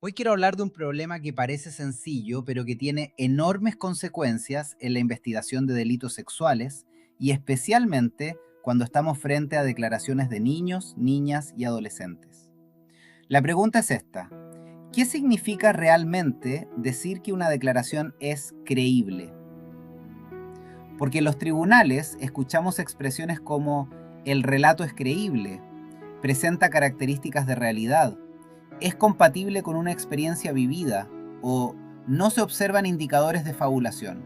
Hoy quiero hablar de un problema que parece sencillo, pero que tiene enormes consecuencias en la investigación de delitos sexuales y especialmente cuando estamos frente a declaraciones de niños, niñas y adolescentes. La pregunta es esta: ¿qué significa realmente decir que una declaración es creíble? Porque en los tribunales escuchamos expresiones como el relato es creíble, presenta características de realidad, es compatible con una experiencia vivida o no se observan indicadores de fabulación.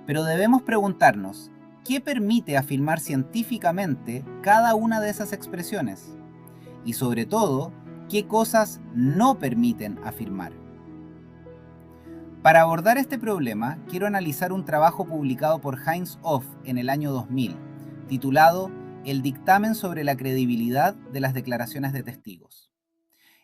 Pero debemos preguntarnos, ¿qué permite afirmar científicamente cada una de esas expresiones? Y sobre todo, ¿qué cosas no permiten afirmar? Para abordar este problema, quiero analizar un trabajo publicado por Heinz Hoff en el año 2000, titulado El dictamen sobre la credibilidad de las declaraciones de testigos.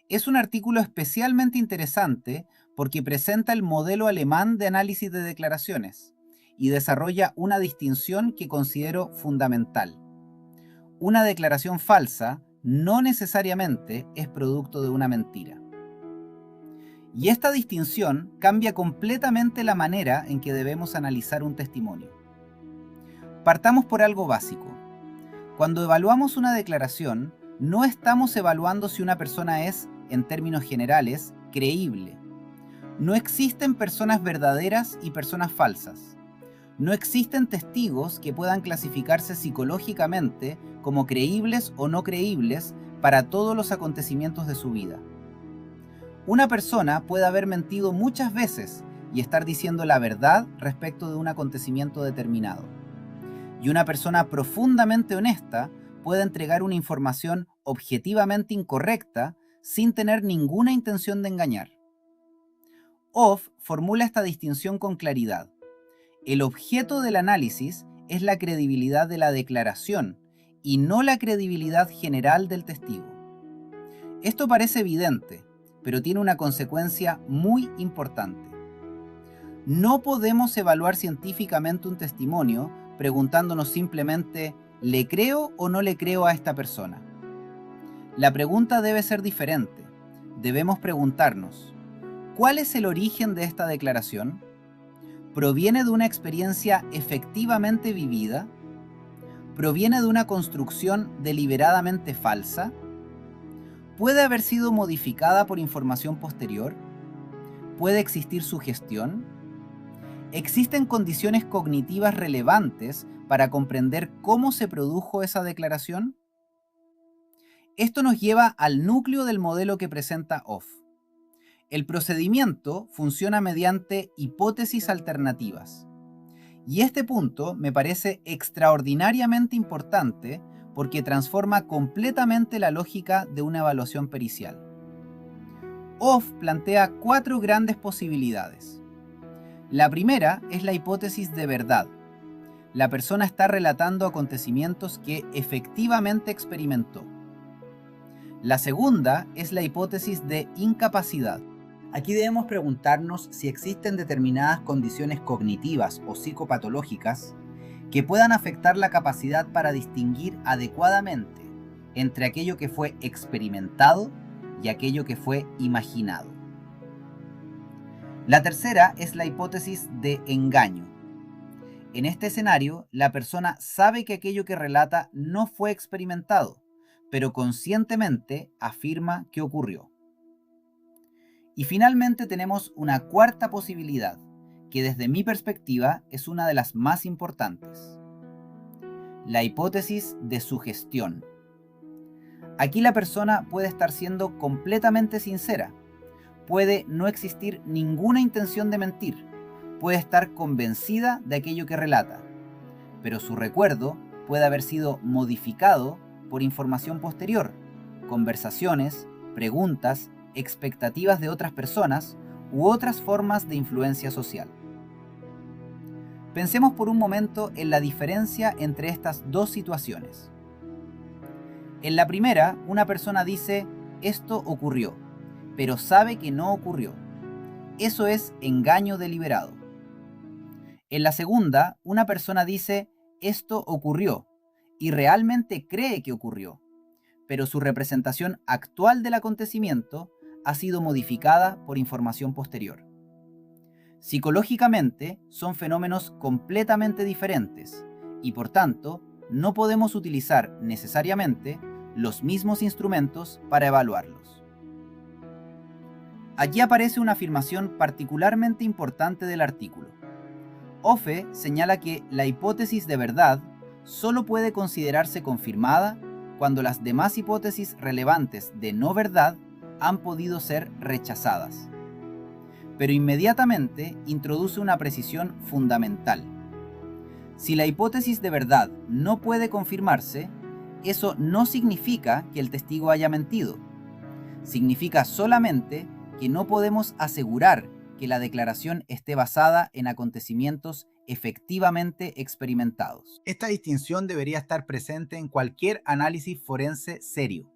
Es un artículo especialmente interesante porque presenta el modelo alemán de análisis de declaraciones y desarrolla una distinción que considero fundamental. Una declaración falsa no necesariamente es producto de una mentira. Y esta distinción cambia completamente la manera en que debemos analizar un testimonio. Partamos por algo básico. Cuando evaluamos una declaración, no estamos evaluando si una persona es, en términos generales, creíble. No existen personas verdaderas y personas falsas. No existen testigos que puedan clasificarse psicológicamente como creíbles o no creíbles para todos los acontecimientos de su vida. Una persona puede haber mentido muchas veces y estar diciendo la verdad respecto de un acontecimiento determinado. Y una persona profundamente honesta puede entregar una información objetivamente incorrecta sin tener ninguna intención de engañar. Hoff formula esta distinción con claridad. El objeto del análisis es la credibilidad de la declaración y no la credibilidad general del testigo. Esto parece evidente, pero tiene una consecuencia muy importante. No podemos evaluar científicamente un testimonio preguntándonos simplemente, ¿le creo o no le creo a esta persona? La pregunta debe ser diferente. Debemos preguntarnos, ¿cuál es el origen de esta declaración? ¿Proviene de una experiencia efectivamente vivida? ¿Proviene de una construcción deliberadamente falsa? ¿Puede haber sido modificada por información posterior? ¿Puede existir sugestión? ¿Existen condiciones cognitivas relevantes para comprender cómo se produjo esa declaración? Esto nos lleva al núcleo del modelo que presenta Hoff. El procedimiento funciona mediante hipótesis alternativas. Y este punto me parece extraordinariamente importante porque transforma completamente la lógica de una evaluación pericial. Hoff plantea 4 grandes posibilidades. La primera es la hipótesis de verdad. La persona está relatando acontecimientos que efectivamente experimentó. La segunda es la hipótesis de incapacidad. Aquí debemos preguntarnos si existen determinadas condiciones cognitivas o psicopatológicas que puedan afectar la capacidad para distinguir adecuadamente entre aquello que fue experimentado y aquello que fue imaginado. La tercera es la hipótesis de engaño. En este escenario, la persona sabe que aquello que relata no fue experimentado, pero conscientemente afirma que ocurrió. Y finalmente tenemos una cuarta posibilidad, que desde mi perspectiva es una de las más importantes: la hipótesis de sugestión. Aquí la persona puede estar siendo completamente sincera, puede no existir ninguna intención de mentir, puede estar convencida de aquello que relata, pero su recuerdo puede haber sido modificado por información posterior, conversaciones, preguntas, expectativas de otras personas u otras formas de influencia social. Pensemos por un momento en la diferencia entre estas dos situaciones. En la primera, una persona dice, esto ocurrió, pero sabe que no ocurrió. Eso es engaño deliberado. En la segunda, una persona dice, esto ocurrió, y realmente cree que ocurrió, pero su representación actual del acontecimiento ha sido modificada por información posterior. Psicológicamente son fenómenos completamente diferentes y por tanto no podemos utilizar necesariamente los mismos instrumentos para evaluarlos. Aquí aparece una afirmación particularmente importante del artículo. Hoffe señala que la hipótesis de verdad solo puede considerarse confirmada cuando las demás hipótesis relevantes de no verdad han podido ser rechazadas. Pero inmediatamente introduce una precisión fundamental. Si la hipótesis de verdad no puede confirmarse, eso no significa que el testigo haya mentido. Significa solamente que no podemos asegurar que la declaración esté basada en acontecimientos efectivamente experimentados. Esta distinción debería estar presente en cualquier análisis forense serio,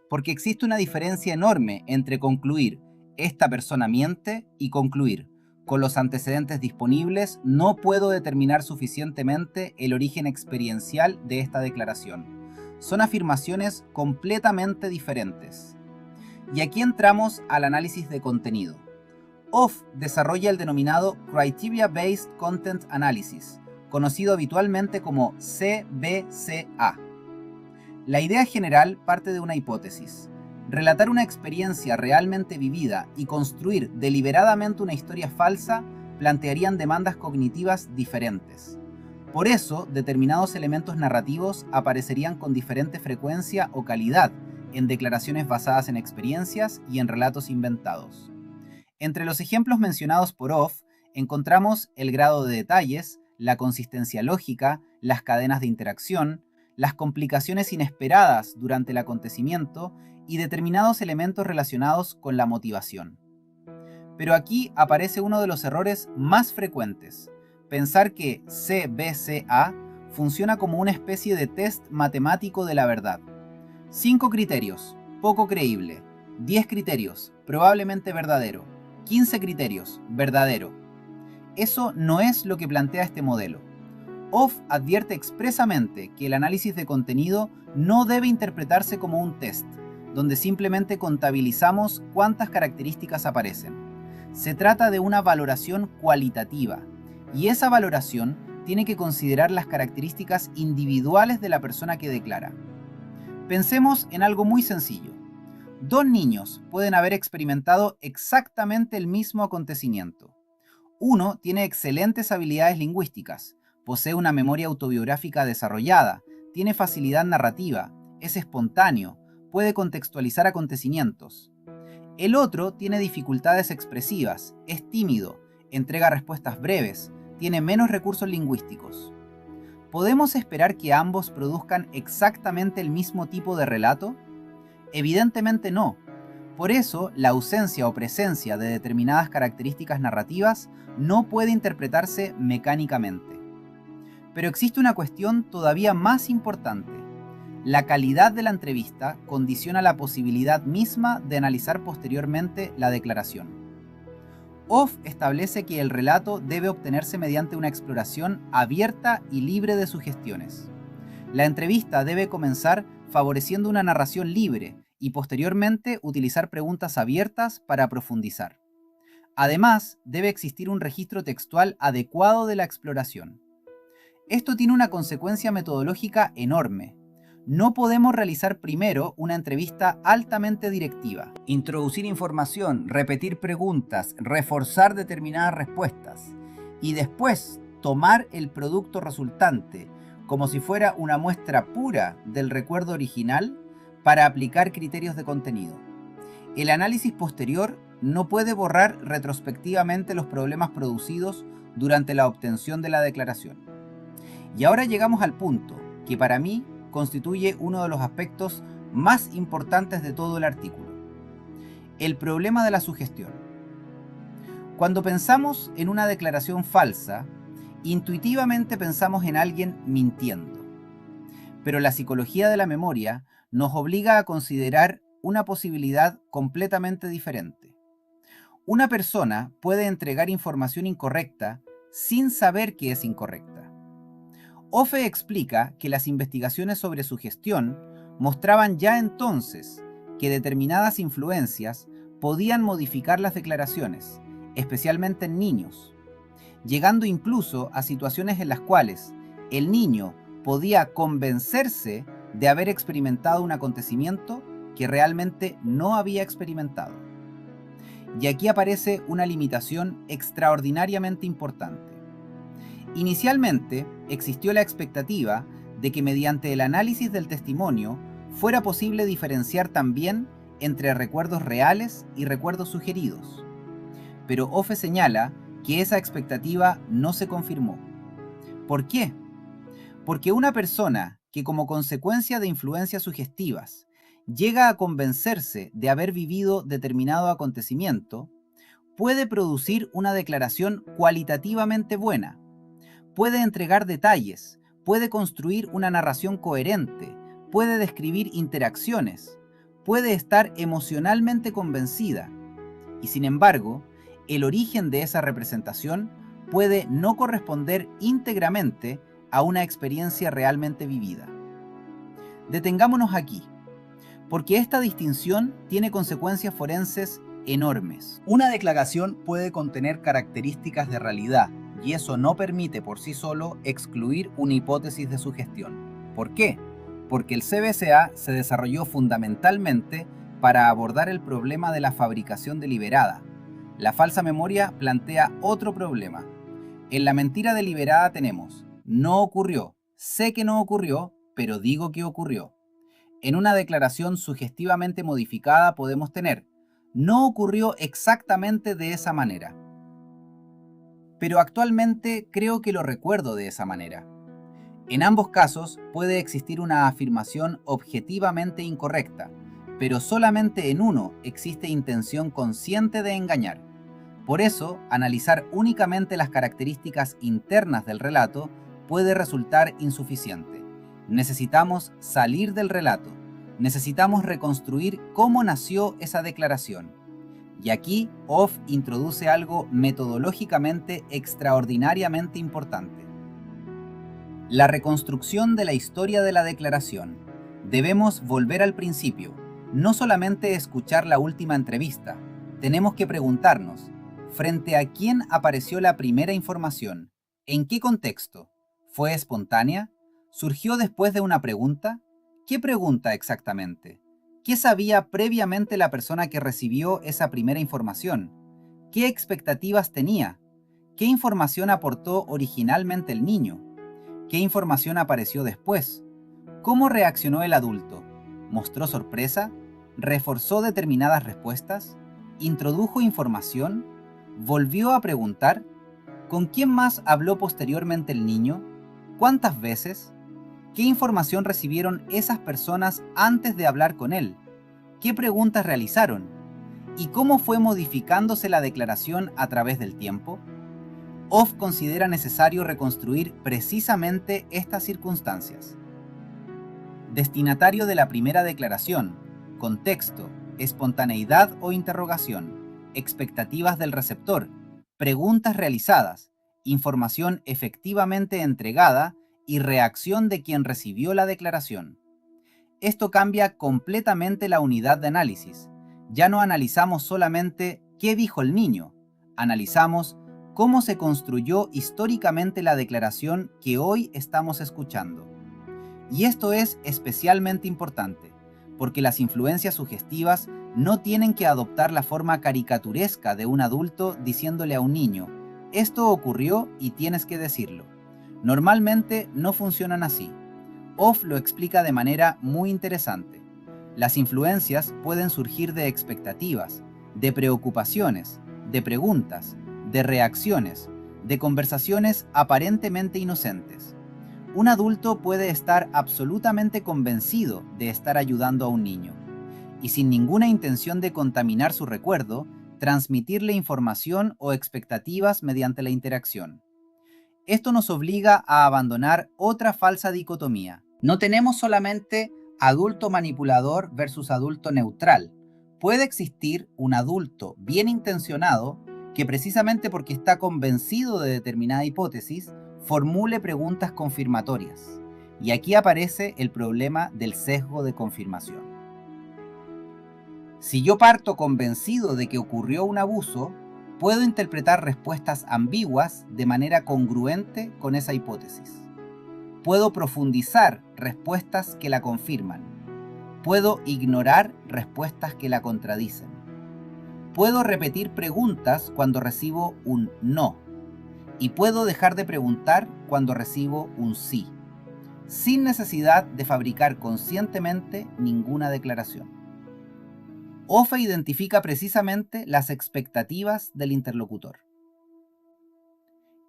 porque existe una diferencia enorme entre concluir esta persona miente y concluir con los antecedentes disponibles no puedo determinar suficientemente el origen experiencial de esta declaración. Son afirmaciones completamente diferentes. Y aquí entramos al análisis de contenido. Hoffe desarrolla el denominado Criteria Based Content Analysis, conocido habitualmente como CBCA. La idea general parte de una hipótesis. Relatar una experiencia realmente vivida y construir deliberadamente una historia falsa plantearían demandas cognitivas diferentes. Por eso, determinados elementos narrativos aparecerían con diferente frecuencia o calidad en declaraciones basadas en experiencias y en relatos inventados. Entre los ejemplos mencionados por Hoffe encontramos el grado de detalles, la consistencia lógica, las cadenas de interacción, las complicaciones inesperadas durante el acontecimiento y determinados elementos relacionados con la motivación. Pero aquí aparece uno de los errores más frecuentes: pensar que CBCA funciona como una especie de test matemático de la verdad. 5 criterios, poco creíble. 10 criterios, probablemente verdadero. 15 criterios, verdadero. Eso no es lo que plantea este modelo. Hoffe advierte expresamente que el análisis de contenido no debe interpretarse como un test, donde simplemente contabilizamos cuántas características aparecen. Se trata de una valoración cualitativa, y esa valoración tiene que considerar las características individuales de la persona que declara. Pensemos en algo muy sencillo. 2 niños pueden haber experimentado exactamente el mismo acontecimiento. Uno tiene excelentes habilidades lingüísticas, posee una memoria autobiográfica desarrollada, tiene facilidad narrativa, es espontáneo, puede contextualizar acontecimientos. El otro tiene dificultades expresivas, es tímido, entrega respuestas breves, tiene menos recursos lingüísticos. ¿Podemos esperar que ambos produzcan exactamente el mismo tipo de relato? Evidentemente no. Por eso, la ausencia o presencia de determinadas características narrativas no puede interpretarse mecánicamente. Pero existe una cuestión todavía más importante. La calidad de la entrevista condiciona la posibilidad misma de analizar posteriormente la declaración. Hoffe establece que el relato debe obtenerse mediante una exploración abierta y libre de sugestiones. La entrevista debe comenzar favoreciendo una narración libre y posteriormente utilizar preguntas abiertas para profundizar. Además, debe existir un registro textual adecuado de la exploración. Esto tiene una consecuencia metodológica enorme. No podemos realizar primero una entrevista altamente directiva, introducir información, repetir preguntas, reforzar determinadas respuestas y después tomar el producto resultante como si fuera una muestra pura del recuerdo original para aplicar criterios de contenido. El análisis posterior no puede borrar retrospectivamente los problemas producidos durante la obtención de la declaración. Y ahora llegamos al punto que para mí constituye uno de los aspectos más importantes de todo el artículo: el problema de la sugestión. Cuando pensamos en una declaración falsa, intuitivamente pensamos en alguien mintiendo. Pero la psicología de la memoria nos obliga a considerar una posibilidad completamente diferente. Una persona puede entregar información incorrecta sin saber que es incorrecta. Hoffe explica que las investigaciones sobre sugestión mostraban ya entonces que determinadas influencias podían modificar las declaraciones, especialmente en niños, llegando incluso a situaciones en las cuales el niño podía convencerse de haber experimentado un acontecimiento que realmente no había experimentado. Y aquí aparece una limitación extraordinariamente importante. Inicialmente existió la expectativa de que mediante el análisis del testimonio fuera posible diferenciar también entre recuerdos reales y recuerdos sugeridos. Pero Offe señala que esa expectativa no se confirmó. ¿Por qué? Porque una persona que como consecuencia de influencias sugestivas llega a convencerse de haber vivido determinado acontecimiento, puede producir una declaración cualitativamente buena, puede entregar detalles, puede construir una narración coherente, puede describir interacciones, puede estar emocionalmente convencida, y sin embargo, el origen de esa representación puede no corresponder íntegramente a una experiencia realmente vivida. Detengámonos aquí, porque esta distinción tiene consecuencias forenses enormes. Una declaración puede contener características de realidad, y eso no permite por sí solo excluir una hipótesis de sugestión. ¿Por qué? Porque el CBCA se desarrolló fundamentalmente para abordar el problema de la fabricación deliberada. La falsa memoria plantea otro problema. En la mentira deliberada tenemos: no ocurrió, sé que no ocurrió, pero digo que ocurrió. En una declaración sugestivamente modificada podemos tener: no ocurrió exactamente de esa manera, pero actualmente creo que lo recuerdo de esa manera. En ambos casos puede existir una afirmación objetivamente incorrecta, pero solamente en uno existe intención consciente de engañar. Por eso, analizar únicamente las características internas del relato puede resultar insuficiente. Necesitamos salir del relato. Necesitamos reconstruir cómo nació esa declaración. Y aquí Offe introduce algo metodológicamente extraordinariamente importante: la reconstrucción de la historia de la declaración. Debemos volver al principio, no solamente escuchar la última entrevista. Tenemos que preguntarnos: ¿frente a quién apareció la primera información? ¿En qué contexto? ¿Fue espontánea? ¿Surgió después de una pregunta? ¿Qué pregunta exactamente? ¿Qué sabía previamente la persona que recibió esa primera información? ¿Qué expectativas tenía? ¿Qué información aportó originalmente el niño? ¿Qué información apareció después? ¿Cómo reaccionó el adulto? ¿Mostró sorpresa? ¿Reforzó determinadas respuestas? ¿Introdujo información? ¿Volvió a preguntar? ¿Con quién más habló posteriormente el niño? ¿Cuántas veces? ¿Qué información recibieron esas personas antes de hablar con él? ¿Qué preguntas realizaron? ¿Y cómo fue modificándose la declaración a través del tiempo? Offe considera necesario reconstruir precisamente estas circunstancias. Destinatario de la primera declaración, contexto, espontaneidad o interrogación, expectativas del receptor, preguntas realizadas, información efectivamente entregada y reacción de quien recibió la declaración. Esto cambia completamente la unidad de análisis. Ya no analizamos solamente qué dijo el niño, analizamos cómo se construyó históricamente la declaración que hoy estamos escuchando. Y esto es especialmente importante, porque las influencias sugestivas no tienen que adoptar la forma caricaturesca de un adulto diciéndole a un niño: esto ocurrió y tienes que decirlo. Normalmente no funcionan así. Offe lo explica de manera muy interesante. Las influencias pueden surgir de expectativas, de preocupaciones, de preguntas, de reacciones, de conversaciones aparentemente inocentes. Un adulto puede estar absolutamente convencido de estar ayudando a un niño, y sin ninguna intención de contaminar su recuerdo, transmitirle información o expectativas mediante la interacción. Esto nos obliga a abandonar otra falsa dicotomía. No tenemos solamente adulto manipulador versus adulto neutral. Puede existir un adulto bien intencionado que, precisamente porque está convencido de determinada hipótesis, formule preguntas confirmatorias. Y aquí aparece el problema del sesgo de confirmación. Si yo parto convencido de que ocurrió un abuso, puedo interpretar respuestas ambiguas de manera congruente con esa hipótesis. Puedo profundizar respuestas que la confirman. Puedo ignorar respuestas que la contradicen. Puedo repetir preguntas cuando recibo un no. Y puedo dejar de preguntar cuando recibo un sí, sin necesidad de fabricar conscientemente ninguna declaración. OFE identifica precisamente las expectativas del interlocutor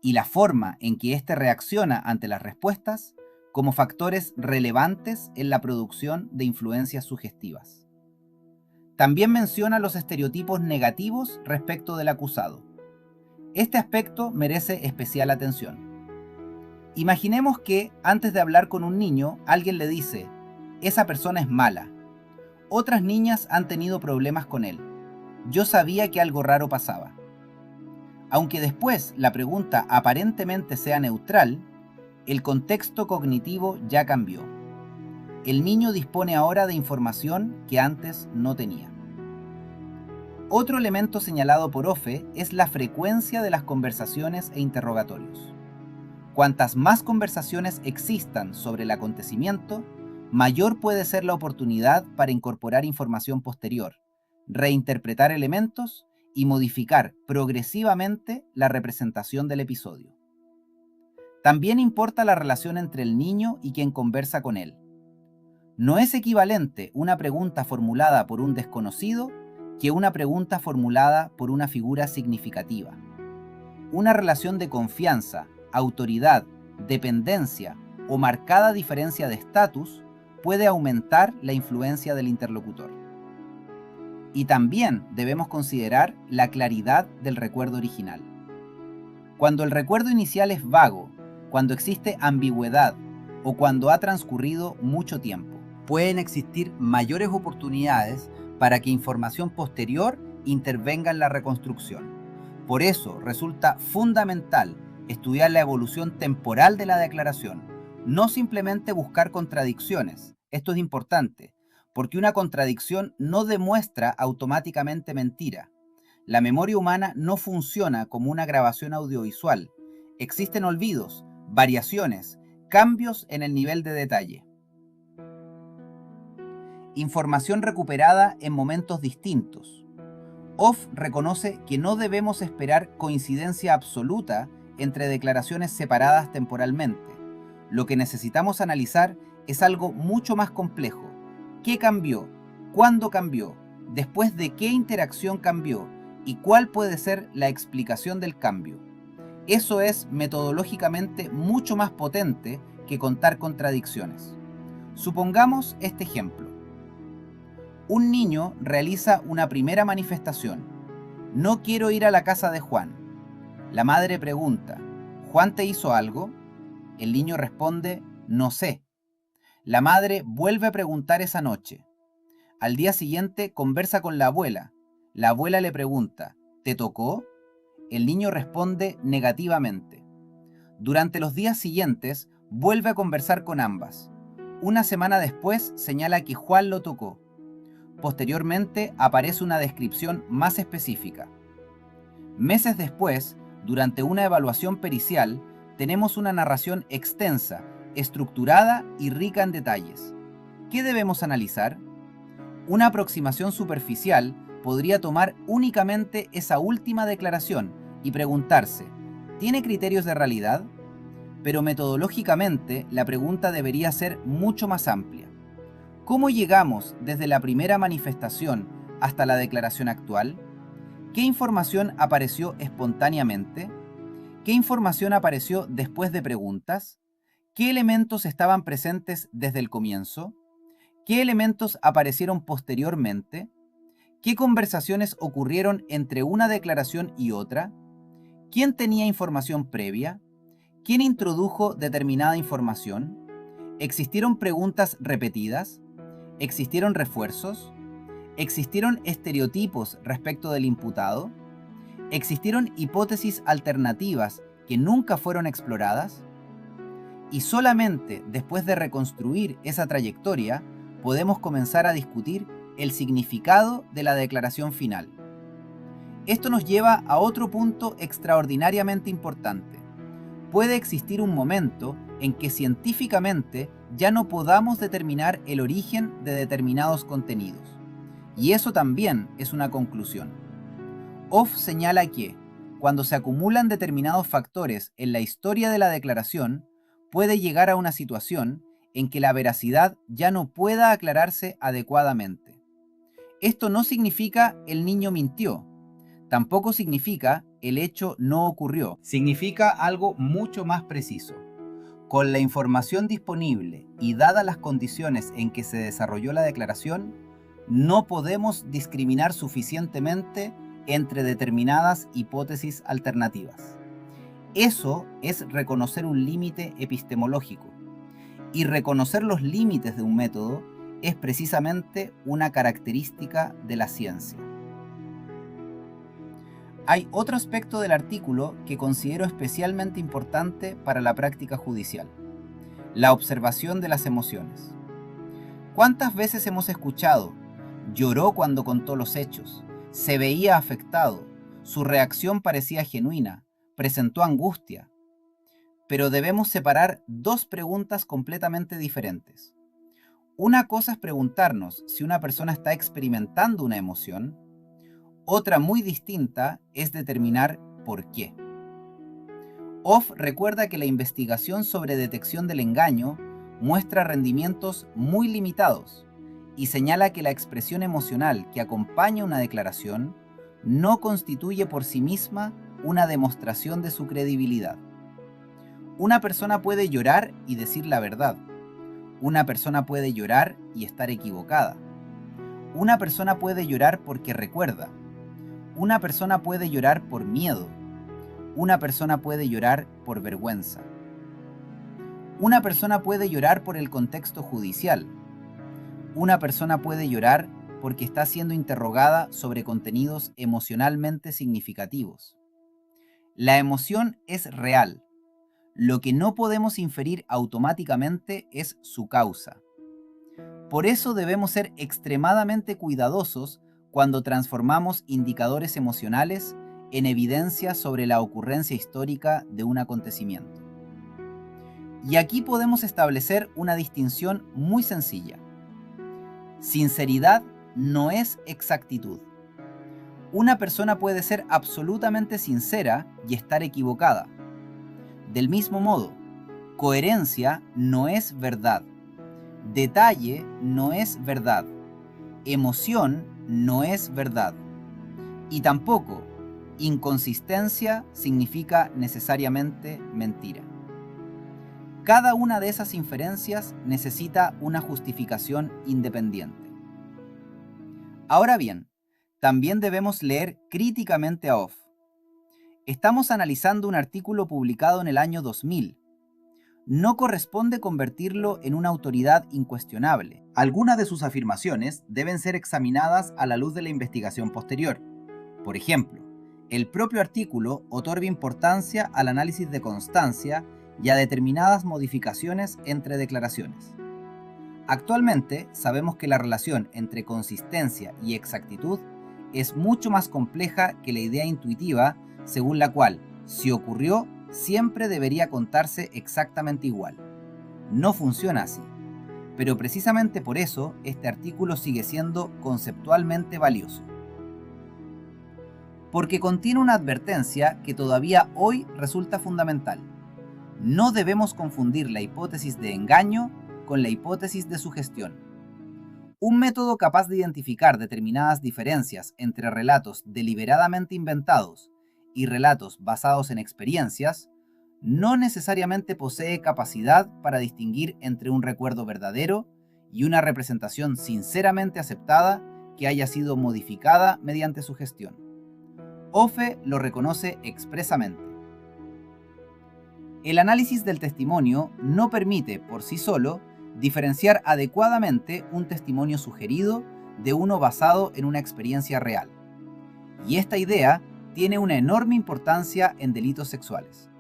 y la forma en que éste reacciona ante las respuestas como factores relevantes en la producción de influencias sugestivas. También menciona los estereotipos negativos respecto del acusado. Este aspecto merece especial atención. Imaginemos que, antes de hablar con un niño, alguien le dice: esa persona es mala. Otras niñas han tenido problemas con él. Yo sabía que algo raro pasaba. Aunque después la pregunta aparentemente sea neutral, el contexto cognitivo ya cambió. El niño dispone ahora de información que antes no tenía. Otro elemento señalado por OFE es la frecuencia de las conversaciones e interrogatorios. Cuantas más conversaciones existan sobre el acontecimiento, mayor puede ser la oportunidad para incorporar información posterior, reinterpretar elementos y modificar progresivamente la representación del episodio. También importa la relación entre el niño y quien conversa con él. No es equivalente una pregunta formulada por un desconocido que una pregunta formulada por una figura significativa. Una relación de confianza, autoridad, dependencia o marcada diferencia de estatus puede aumentar la influencia del interlocutor. Y también debemos considerar la claridad del recuerdo original. Cuando el recuerdo inicial es vago, cuando existe ambigüedad o cuando ha transcurrido mucho tiempo, pueden existir mayores oportunidades para que información posterior intervenga en la reconstrucción. Por eso resulta fundamental estudiar la evolución temporal de la declaración, no simplemente buscar contradicciones. Esto es importante, porque una contradicción no demuestra automáticamente mentira. La memoria humana no funciona como una grabación audiovisual. Existen olvidos, variaciones, cambios en el nivel de detalle. Información recuperada en momentos distintos. OFF reconoce que no debemos esperar coincidencia absoluta entre declaraciones separadas temporalmente. Lo que necesitamos analizar es algo mucho más complejo. ¿Qué cambió? ¿Cuándo cambió? ¿Después de qué interacción cambió? ¿Y cuál puede ser la explicación del cambio? Eso es metodológicamente mucho más potente que contar contradicciones. Supongamos este ejemplo. Un niño realiza una primera manifestación. No quiero ir a la casa de Juan. La madre pregunta: ¿Juan te hizo algo? El niño responde: no sé. La madre vuelve a preguntar esa noche. Al día siguiente conversa con la abuela. La abuela le pregunta: ¿te tocó? El niño responde negativamente. Durante los días siguientes vuelve a conversar con ambas. Una semana después señala que Juan lo tocó. Posteriormente aparece una descripción más específica. Meses después, durante una evaluación pericial, tenemos una narración extensa, estructurada y rica en detalles. ¿Qué debemos analizar? Una aproximación superficial podría tomar únicamente esa última declaración y preguntarse: ¿tiene criterios de realidad? Pero metodológicamente la pregunta debería ser mucho más amplia. ¿Cómo llegamos desde la primera manifestación hasta la declaración actual? ¿Qué información apareció espontáneamente? ¿Qué información apareció después de preguntas? ¿Qué elementos estaban presentes desde el comienzo? ¿Qué elementos aparecieron posteriormente? ¿Qué conversaciones ocurrieron entre una declaración y otra? ¿Quién tenía información previa? ¿Quién introdujo determinada información? ¿Existieron preguntas repetidas? ¿Existieron refuerzos? ¿Existieron estereotipos respecto del imputado? ¿Existieron hipótesis alternativas que nunca fueron exploradas? Y solamente después de reconstruir esa trayectoria, podemos comenzar a discutir el significado de la declaración final. Esto nos lleva a otro punto extraordinariamente importante. Puede existir un momento en que científicamente ya no podamos determinar el origen de determinados contenidos. Y eso también es una conclusión. Hoff señala que, cuando se acumulan determinados factores en la historia de la declaración, puede llegar a una situación en que la veracidad ya no pueda aclararse adecuadamente. Esto no significa el niño mintió, tampoco significa el hecho no ocurrió, significa algo mucho más preciso. Con la información disponible y dadas las condiciones en que se desarrolló la declaración, no podemos discriminar suficientemente entre determinadas hipótesis alternativas. Eso es reconocer un límite epistemológico. Y reconocer los límites de un método es precisamente una característica de la ciencia. Hay otro aspecto del artículo que considero especialmente importante para la práctica judicial: la observación de las emociones. ¿Cuántas veces hemos escuchado: lloró cuando contó los hechos, se veía afectado, su reacción parecía genuina, presentó angustia? Pero debemos separar dos preguntas completamente diferentes. Una cosa es preguntarnos si una persona está experimentando una emoción. Otra muy distinta es determinar por qué. Hoff recuerda que la investigación sobre detección del engaño muestra rendimientos muy limitados y señala que la expresión emocional que acompaña una declaración no constituye por sí misma una demostración de su credibilidad. Una persona puede llorar y decir la verdad. Una persona puede llorar y estar equivocada. Una persona puede llorar porque recuerda. Una persona puede llorar por miedo. Una persona puede llorar por vergüenza. Una persona puede llorar por el contexto judicial. Una persona puede llorar porque está siendo interrogada sobre contenidos emocionalmente significativos. La emoción es real. Lo que no podemos inferir automáticamente es su causa. Por eso debemos ser extremadamente cuidadosos cuando transformamos indicadores emocionales en evidencia sobre la ocurrencia histórica de un acontecimiento. Y aquí podemos establecer una distinción muy sencilla. Sinceridad no es exactitud. Una persona puede ser absolutamente sincera y estar equivocada. Del mismo modo, coherencia no es verdad. Detalle no es verdad. Emoción no es verdad. Y tampoco, inconsistencia significa necesariamente mentira. Cada una de esas inferencias necesita una justificación independiente. Ahora bien, también debemos leer críticamente a Hoff. Estamos analizando un artículo publicado en el año 2000. No corresponde convertirlo en una autoridad incuestionable. Algunas de sus afirmaciones deben ser examinadas a la luz de la investigación posterior. Por ejemplo, el propio artículo otorga importancia al análisis de constancia y a determinadas modificaciones entre declaraciones. Actualmente sabemos que la relación entre consistencia y exactitud es mucho más compleja que la idea intuitiva según la cual, si ocurrió, siempre debería contarse exactamente igual. No funciona así, pero precisamente por eso este artículo sigue siendo conceptualmente valioso. Porque contiene una advertencia que todavía hoy resulta fundamental. No debemos confundir la hipótesis de engaño con la hipótesis de sugestión. Un método capaz de identificar determinadas diferencias entre relatos deliberadamente inventados y relatos basados en experiencias no necesariamente posee capacidad para distinguir entre un recuerdo verdadero y una representación sinceramente aceptada que haya sido modificada mediante sugestión. Hoffe lo reconoce expresamente. El análisis del testimonio no permite, por sí solo, diferenciar adecuadamente un testimonio sugerido de uno basado en una experiencia real. Y esta idea tiene una enorme importancia en delitos sexuales.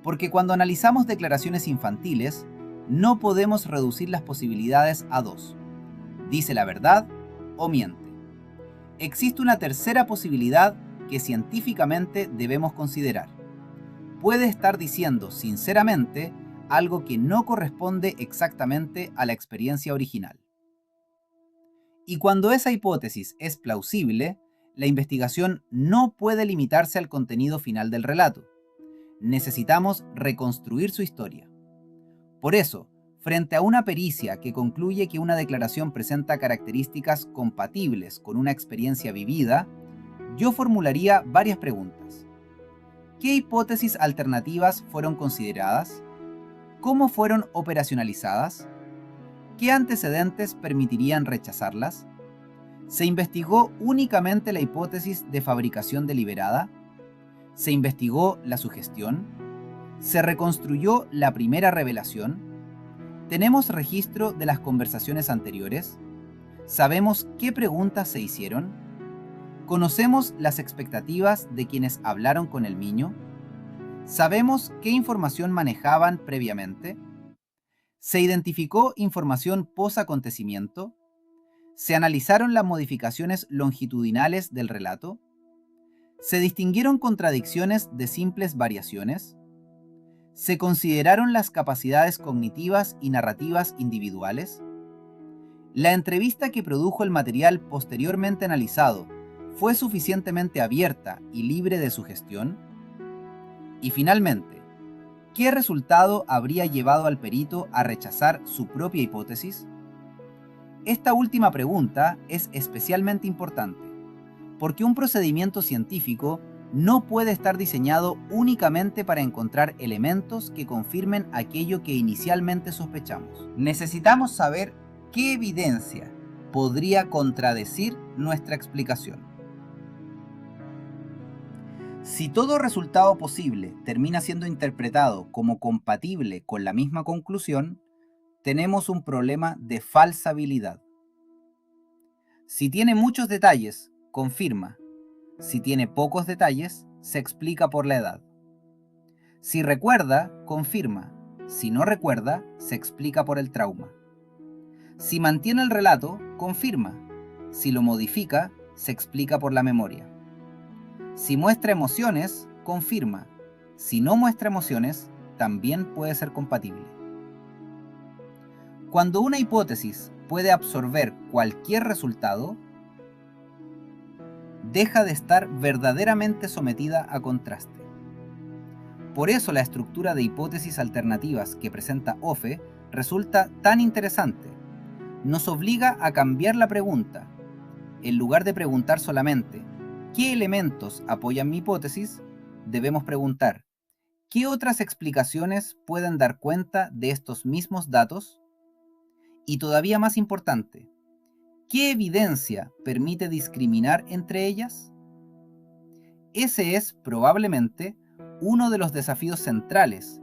Porque cuando analizamos declaraciones infantiles, no podemos reducir las posibilidades a dos: dice la verdad o miente. Existe una tercera posibilidad que científicamente debemos considerar. Puede estar diciendo sinceramente algo que no corresponde exactamente a la experiencia original. Y cuando esa hipótesis es plausible, la investigación no puede limitarse al contenido final del relato. Necesitamos reconstruir su historia. Por eso, frente a una pericia que concluye que una declaración presenta características compatibles con una experiencia vivida, yo formularía varias preguntas. ¿Qué hipótesis alternativas fueron consideradas? ¿Cómo fueron operacionalizadas? ¿Qué antecedentes permitirían rechazarlas? ¿Se investigó únicamente la hipótesis de fabricación deliberada? ¿Se investigó la sugestión? ¿Se reconstruyó la primera revelación? ¿Tenemos registro de las conversaciones anteriores? ¿Sabemos qué preguntas se hicieron? ¿Conocemos las expectativas de quienes hablaron con el niño? ¿Sabemos qué información manejaban previamente? ¿Se identificó información post-acontecimiento? ¿Se analizaron las modificaciones longitudinales del relato? ¿Se distinguieron contradicciones de simples variaciones? ¿Se consideraron las capacidades cognitivas y narrativas individuales? ¿La entrevista que produjo el material posteriormente analizado fue suficientemente abierta y libre de sugestión? Y finalmente, ¿qué resultado habría llevado al perito a rechazar su propia hipótesis? Esta última pregunta es especialmente importante, porque un procedimiento científico no puede estar diseñado únicamente para encontrar elementos que confirmen aquello que inicialmente sospechamos. Necesitamos saber qué evidencia podría contradecir nuestra explicación. Si todo resultado posible termina siendo interpretado como compatible con la misma conclusión, tenemos un problema de falsabilidad. Si tiene muchos detalles, confirma. Si tiene pocos detalles, se explica por la edad. Si recuerda, confirma. Si no recuerda, se explica por el trauma. Si mantiene el relato, confirma. Si lo modifica, se explica por la memoria. Si muestra emociones, confirma. Si no muestra emociones, también puede ser compatible. Cuando una hipótesis puede absorber cualquier resultado, deja de estar verdaderamente sometida a contraste. Por eso la estructura de hipótesis alternativas que presenta Offe resulta tan interesante. Nos obliga a cambiar la pregunta. En lugar de preguntar solamente ¿qué elementos apoyan mi hipótesis?, debemos preguntar ¿qué otras explicaciones pueden dar cuenta de estos mismos datos? Y todavía más importante, ¿qué evidencia permite discriminar entre ellas? Ese es probablemente uno de los desafíos centrales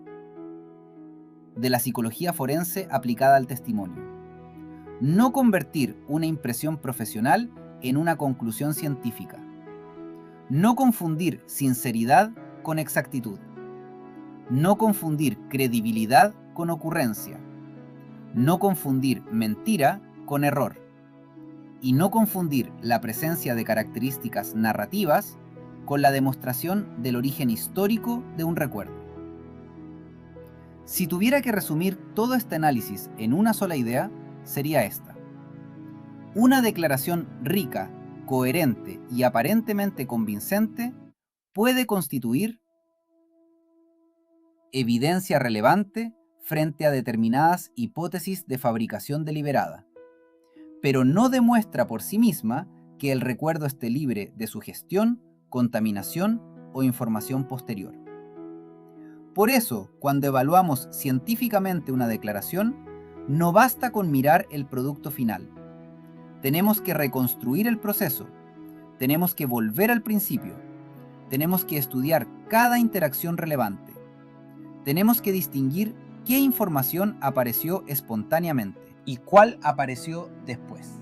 de la psicología forense aplicada al testimonio. No convertir una impresión profesional en una conclusión científica. No confundir sinceridad con exactitud. No confundir credibilidad con ocurrencia. No confundir mentira con error. Y no confundir la presencia de características narrativas con la demostración del origen histórico de un recuerdo. Si tuviera que resumir todo este análisis en una sola idea, sería esta. Una declaración rica, coherente y aparentemente convincente puede constituir evidencia relevante frente a determinadas hipótesis de fabricación deliberada, pero no demuestra por sí misma que el recuerdo esté libre de sugestión, contaminación o información posterior. Por eso, cuando evaluamos científicamente una declaración, no basta con mirar el producto final. Tenemos que reconstruir el proceso, tenemos que volver al principio, tenemos que estudiar cada interacción relevante, tenemos que distinguir qué información apareció espontáneamente y cuál apareció después.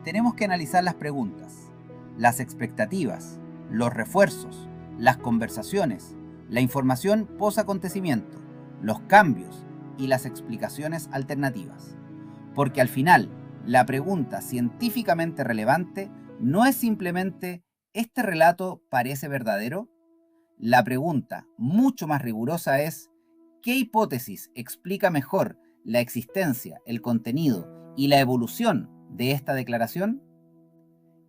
Tenemos que analizar las preguntas, las expectativas, los refuerzos, las conversaciones, la información post-acontecimiento, los cambios y las explicaciones alternativas. Porque al final, La pregunta científicamente relevante no es simplemente ¿este relato parece verdadero? La pregunta mucho más rigurosa es ¿qué hipótesis explica mejor la existencia, el contenido y la evolución de esta declaración?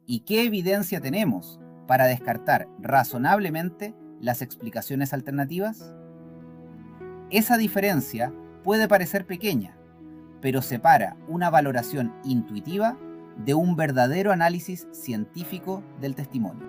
¿Y qué evidencia tenemos para descartar razonablemente las explicaciones alternativas? Esa diferencia puede parecer pequeña, pero separa una valoración intuitiva de un verdadero análisis científico del testimonio.